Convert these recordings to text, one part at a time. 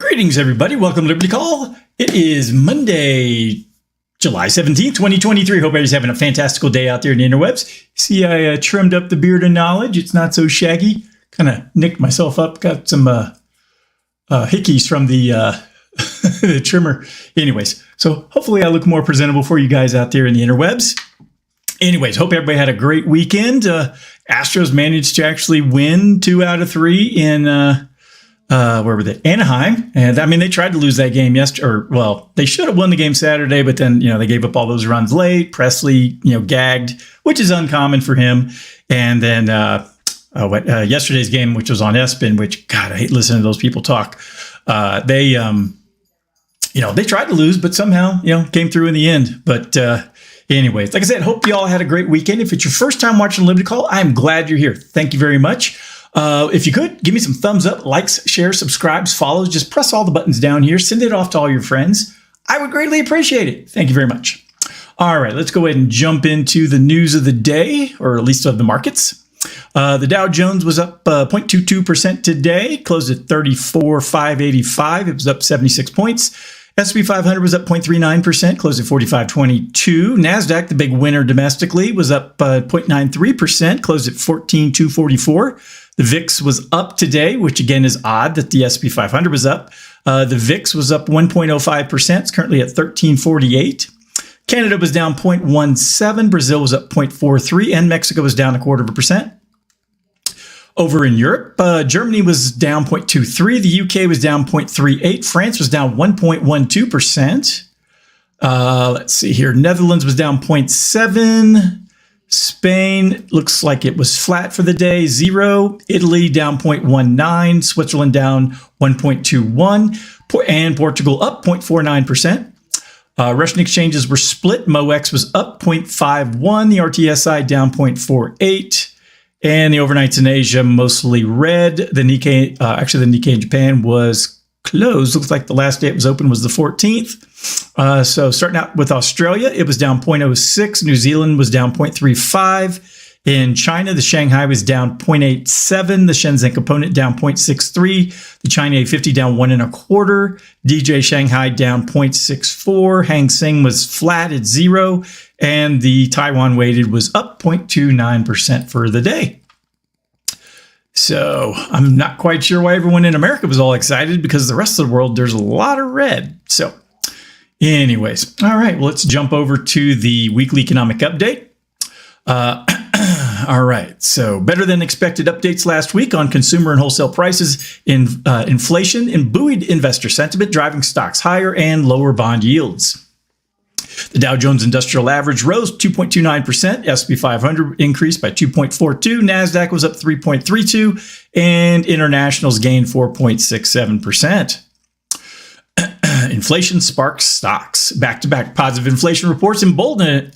Greetings, everybody. Welcome to Liberty Call. It is Monday, July 17th, 2023. Hope everybody's having a fantastical day out there in the interwebs. See, I trimmed up the beard of knowledge. It's not so shaggy. Kind of nicked myself up. Got some hickeys from the, the trimmer. Anyways, so hopefully I look more presentable for you guys out there in the interwebs. Anyways, hope everybody had a great weekend. Astros managed to actually win 2 out of 3 in where were they? Anaheim. And I mean, they tried to lose that game yesterday, or well, they should have won the game Saturday, but then, they gave up all those runs late. Presley, gagged, which is uncommon for him. And then yesterday's game, which was on ESPN, which, God, I hate listening to those people talk. They tried to lose, but somehow, came through in the end. But anyways, like I said, hope you all had a great weekend. If it's your first time watching Liberty Call, I'm glad you're here. Thank you very much. If you could, give me some thumbs up, likes, shares, subscribes, follows. Just press all the buttons down here. Send it off to all your friends. I would greatly appreciate it. Thank you very much. All right, let's go ahead and jump into the news of the day, or at least of the markets. The Dow Jones was up 0.22% today, closed at 34,585. It was up 76 points. S&P 500 was up 0.39%, closed at 4522. NASDAQ, the big winner domestically, was up 0.93%, closed at 14,244. The VIX was up today, which again is odd that the S&P 500 was up. The VIX was up 1.05%. It's currently at 1348. Canada was down 0.17. Brazil was up 0.43. And Mexico was down 0.25%. Over in Europe, Germany was down 0.23. The UK was down 0.38. France was down 1.12%. Let's see here. Netherlands was down 0.7. Spain looks like it was flat for the day, 0. Italy down 0.19. Switzerland down 1.21. And Portugal up 0.49%. Russian exchanges were split. MOEX was up 0.51. The RTSI down 0.48. And the overnights in Asia mostly red. The Nikkei, the Nikkei in Japan was closed. Looks like the last day it was open was the 14th. So starting out with Australia, it was down 0.06. New Zealand was down 0.35. In China, the Shanghai was down 0.87. The Shenzhen Component down 0.63. The China A50 down 1.25. DJ Shanghai down 0.64. Hang Seng was flat at 0. And the Taiwan weighted was up 0.29% for the day. So I'm not quite sure why everyone in America was all excited, because the rest of the world, there's a lot of red. So anyways, all right, well, let's jump over to the weekly economic update. All right, so better than expected updates last week on consumer and wholesale prices, inflation, and buoyed investor sentiment, driving stocks higher and lower bond yields. The Dow Jones Industrial Average rose 2.29%. S&P 500 increased by 2.42. NASDAQ was up 3.32. And Internationals gained 4.67%. Inflation sparks stocks. Back-to-back positive inflation reports emboldened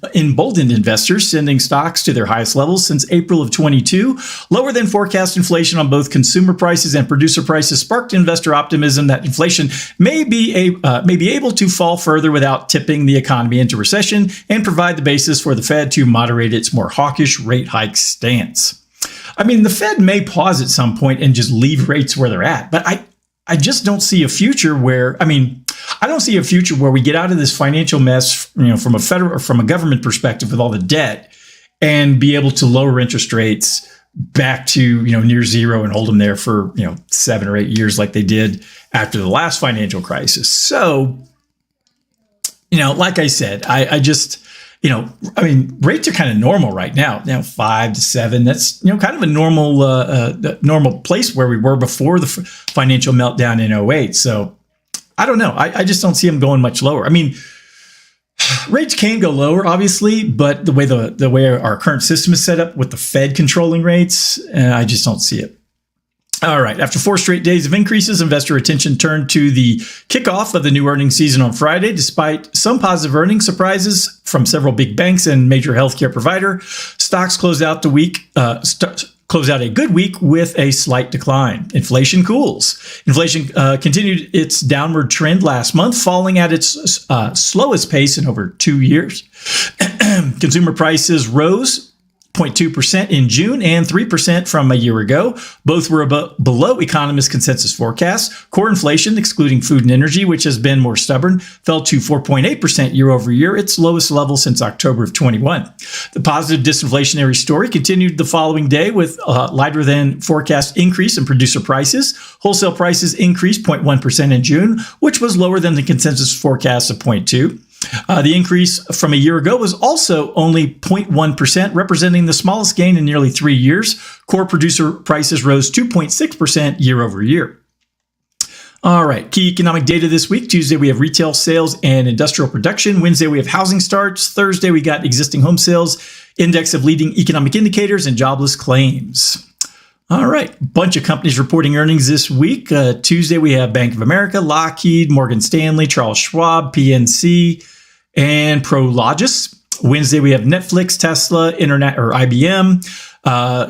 investors, sending stocks to their highest levels since April of 22. Lower than forecast inflation on both consumer prices and producer prices sparked investor optimism that inflation may be able to fall further without tipping the economy into recession, and provide the basis for the Fed to moderate its more hawkish rate hike stance. I mean, the Fed may pause at some point and just leave rates where they're at, but I just don't see a future where, I don't see a future where we get out of this financial mess, from a federal or from a government perspective with all the debt, and be able to lower interest rates back to, near zero and hold them there for, 7 or 8 years like they did after the last financial crisis. So, like I said, I just, rates are kind of normal right now. 5 to 7. That's, kind of a normal place where we were before the financial meltdown in 08. So I don't know. I just don't see them going much lower. Rates can go lower, obviously, but the way our current system is set up with the Fed controlling rates, I just don't see it. All right. After 4 straight days of increases, investor attention turned to the kickoff of the new earnings season on Friday. Despite some positive earnings surprises from several big banks and major healthcare provider, stocks closed out a good week with a slight decline. Inflation cools. Inflation continued its downward trend last month, falling at its slowest pace in over 2 years. Consumer prices rose 0.2% in June and 3% from a year ago. Both were below economists' consensus forecasts. Core inflation, excluding food and energy, which has been more stubborn, fell to 4.8% year over year, its lowest level since October of 21. The positive disinflationary story continued the following day with a lighter than forecast increase in producer prices. Wholesale prices increased 0.1% in June, which was lower than the consensus forecast of 0.2%. The increase from a year ago was also only 0.1%, representing the smallest gain in nearly 3 years. Core producer prices rose 2.6% year over year. All right, key economic data this week. Tuesday, we have retail sales and industrial production. Wednesday, we have housing starts. Thursday, we got existing home sales, index of leading economic indicators, and jobless claims. All right, bunch of companies reporting earnings this week. Tuesday, we have Bank of America, Lockheed, Morgan Stanley, Charles Schwab, PNC, and Prologis. Wednesday, we have Netflix, Tesla, IBM,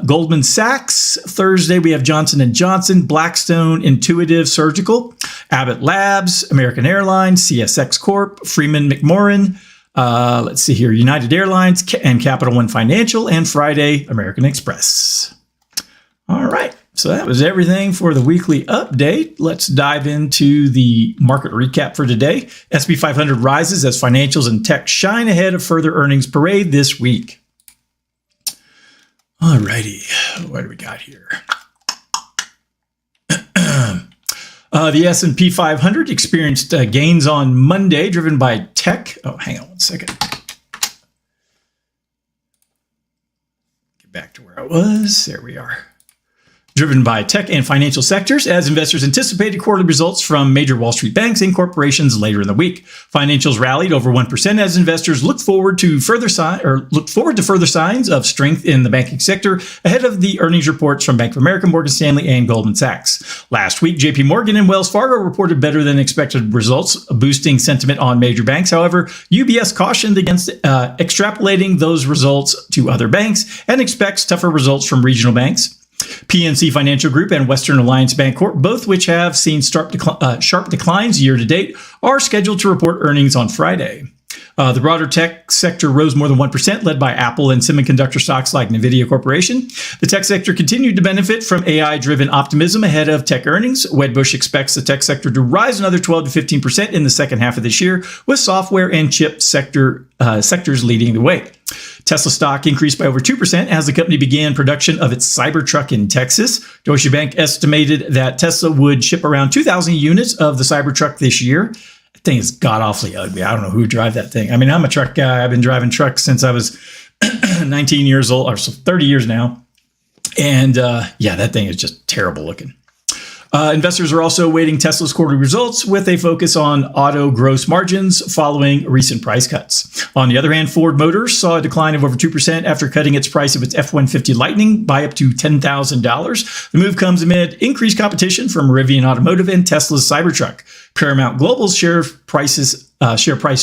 Goldman Sachs. Thursday, we have Johnson & Johnson, Blackstone, Intuitive Surgical, Abbott Labs, American Airlines, CSX Corp, Freeman McMoran, let's see here, United Airlines, and Capital One Financial, and Friday, American Express. All right, so that was everything for the weekly update. Let's dive into the market recap for today. S&P 500 rises as financials and tech shine ahead of further earnings parade this week. All righty, what do we got here? The S&P 500 experienced gains on Monday, driven by tech. Oh, hang on one second. Get back to where I was. There we are. Driven by tech and financial sectors, as investors anticipated quarterly results from major Wall Street banks and corporations later in the week. Financials rallied over 1% as investors look forward to further signs of strength in the banking sector ahead of the earnings reports from Bank of America, Morgan Stanley, and Goldman Sachs. Last week, JP Morgan and Wells Fargo reported better than expected results, boosting sentiment on major banks. However, UBS cautioned against extrapolating those results to other banks and expects tougher results from regional banks. PNC Financial Group and Western Alliance Bancorp, both which have seen sharp declines year to date, are scheduled to report earnings on Friday. The broader tech sector rose more than 1%, led by Apple and semiconductor stocks like NVIDIA Corporation. The tech sector continued to benefit from AI-driven optimism ahead of tech earnings. Wedbush expects the tech sector to rise another 12 to 15% in the second half of this year, with software and chip sectors leading the way. Tesla stock increased by over 2% as the company began production of its Cybertruck in Texas. Deutsche Bank estimated that Tesla would ship around 2,000 units of the Cybertruck this year. That thing is god-awfully ugly. I don't know who would drive that thing. I mean, I'm a truck guy. I've been driving trucks since I was 19 years old, or so 30 years now. And yeah, that thing is just terrible looking. Investors are also awaiting Tesla's quarterly results with a focus on auto gross margins following recent price cuts. On the other hand, Ford Motors saw a decline of over 2% after cutting its price of its F-150 Lightning by up to $10,000. The move comes amid increased competition from Rivian Automotive and Tesla's Cybertruck. Paramount Global's share price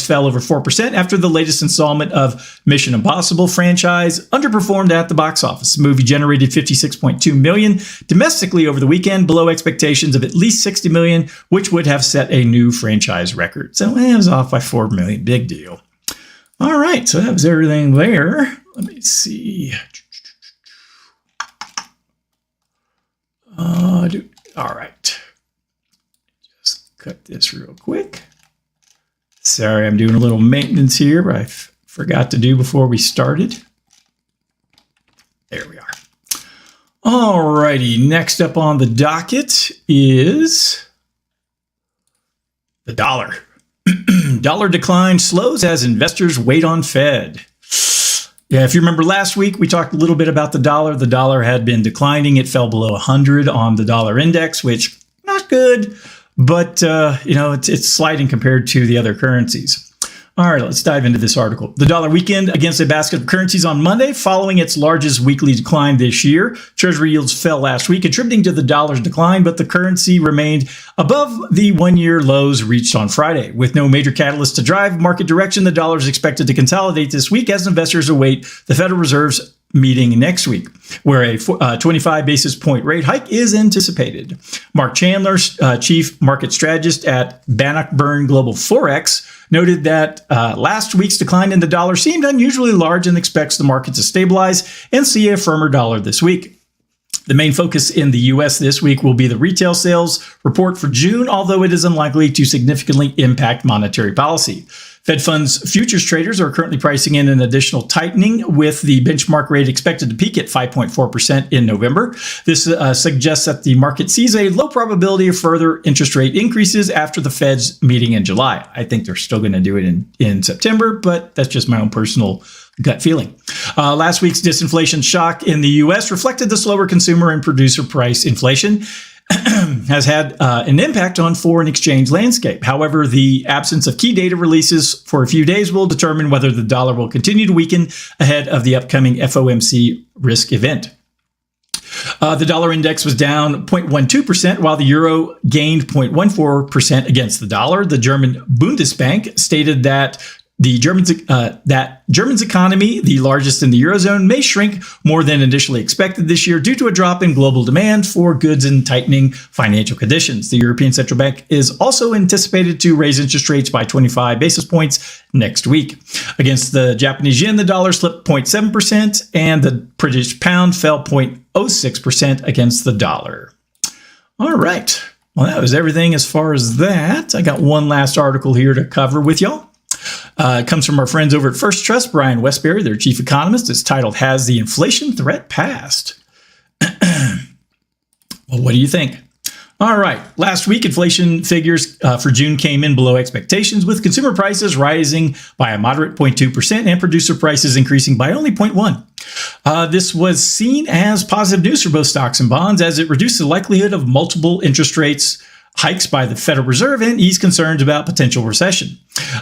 fell over 4% after the latest installment of Mission Impossible franchise underperformed at the box office. The movie generated $56.2 million domestically over the weekend, below expectations of at least $60 million, which would have set a new franchise record. So it was off by $4 million. Big deal. All right, so that was everything there. Let me see. All right. Just cut this real quick. Sorry, I'm doing a little maintenance here, but I forgot to do before we started. There we are. All righty, next up on the docket is the dollar. Dollar decline slows as investors wait on Fed. Yeah, if you remember last week, we talked a little bit about the dollar. The dollar had been declining. It fell below 100 on the dollar index, which not good. But, it's sliding compared to the other currencies. All right, let's dive into this article. The dollar weakened against a basket of currencies on Monday, following its largest weekly decline this year. Treasury yields fell last week, contributing to the dollar's decline, but the currency remained above the one-year lows reached on Friday. With no major catalyst to drive market direction, the dollar is expected to consolidate this week as investors await the Federal Reserve's meeting next week, where a 25 basis point rate hike is anticipated. Mark Chandler, chief market strategist at Bannockburn Global Forex, noted that last week's decline in the dollar seemed unusually large and expects the market to stabilize and see a firmer dollar this week. The main focus in the U.S. this week will be the retail sales report for June, although it is unlikely to significantly impact monetary policy. Fed funds futures traders are currently pricing in an additional tightening, with the benchmark rate expected to peak at 5.4% in November. This suggests that the market sees a low probability of further interest rate increases after the Fed's meeting in July. I think they're still going to do it in September, but that's just my own personal gut feeling. Last week's disinflation shock in the U.S. reflected the slower consumer and producer price inflation has had an impact on foreign exchange landscape. However, the absence of key data releases for a few days will determine whether the dollar will continue to weaken ahead of the upcoming FOMC risk event. The dollar index was down 0.12%, while the euro gained 0.14% against the dollar. The German Bundesbank stated that Germany's economy, the largest in the Eurozone, may shrink more than initially expected this year due to a drop in global demand for goods and tightening financial conditions. The European Central Bank is also anticipated to raise interest rates by 25 basis points next week. Against the Japanese yen, the dollar slipped 0.7%, and the British pound fell 0.06% against the dollar. All right. Well, that was everything as far as that. I got one last article here to cover with y'all. It comes from our friends over at First Trust, Brian Westbury, their chief economist. It's titled, "Has the Inflation Threat Passed?" Well, what do you think? All right. Last week, inflation figures for June came in below expectations, with consumer prices rising by a moderate 0.2% and producer prices increasing by only 0.1%. This was seen as positive news for both stocks and bonds, as it reduced the likelihood of multiple interest rates hikes by the Federal Reserve and eased concerns about potential recession.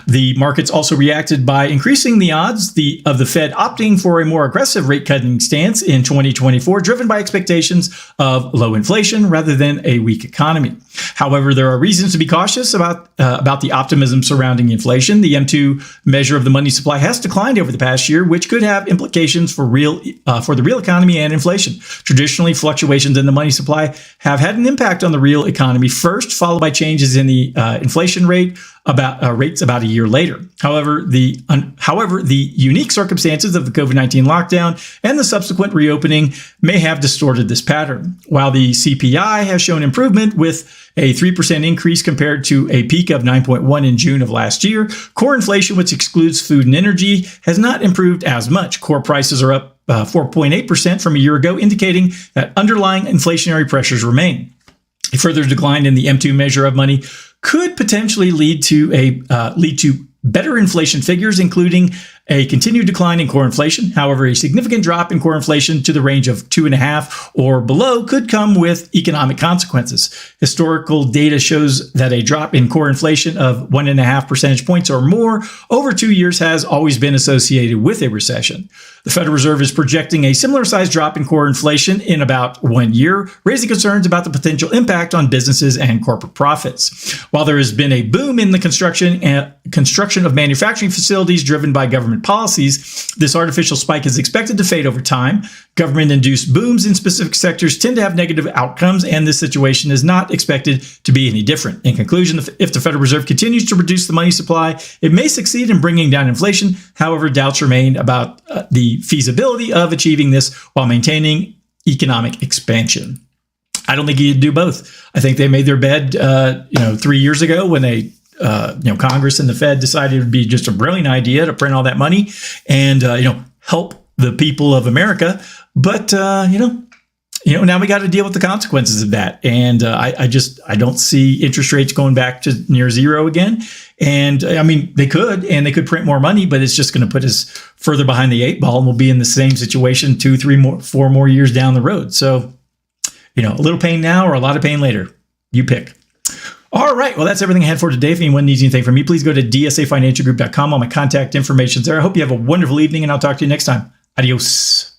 The markets also reacted by increasing the odds of the Fed opting for a more aggressive rate-cutting stance in 2024, driven by expectations of low inflation rather than a weak economy. However, there are reasons to be cautious about the optimism surrounding inflation. The M2 measure of the money supply has declined over the past year, which could have implications for the real economy and inflation. Traditionally, fluctuations in the money supply have had an impact on the real economy first, followed by changes in the inflation rates about a year later. However, the unique circumstances of the COVID-19 lockdown and the subsequent reopening may have distorted this pattern. While the CPI has shown improvement with a 3% increase compared to a peak of 9.1 in June of last year, core inflation, which excludes food and energy, has not improved as much. Core prices are up 4.8% from a year ago, indicating that underlying inflationary pressures remain. A further decline in the M2 measure of money could potentially lead to better inflation figures, including a continued decline in core inflation. However, a significant drop in core inflation to the range of 2.5 or below could come with economic consequences. Historical data shows that a drop in core inflation of 1.5 percentage points or more over 2 years has always been associated with a recession. The Federal Reserve is projecting a similar size drop in core inflation in about 1 year, raising concerns about the potential impact on businesses and corporate profits. While there has been a boom in the construction of manufacturing facilities driven by government policies, this artificial spike is expected to fade over time. Government-induced booms in specific sectors tend to have negative outcomes, and this situation is not expected to be any different. In conclusion, if the Federal Reserve continues to reduce the money supply, it may succeed in bringing down inflation. However, doubts remain about the feasibility of achieving this while maintaining economic expansion. I don't think you do both. I think they made their bed, 3 years ago when they Congress and the Fed decided it would be just a brilliant idea to print all that money and, help the people of America. But, now we got to deal with the consequences of that. And I don't see interest rates going back to near zero again. And they could print more money, but it's just going to put us further behind the 8 ball, and we'll be in the same situation 2, 3, 4 more years down the road. So, a little pain now or a lot of pain later. You pick. All right. Well, that's everything I had for today. If anyone needs anything from me, please go to dsafinancialgroup.com. All my contact information's there. I hope you have a wonderful evening, and I'll talk to you next time. Adios.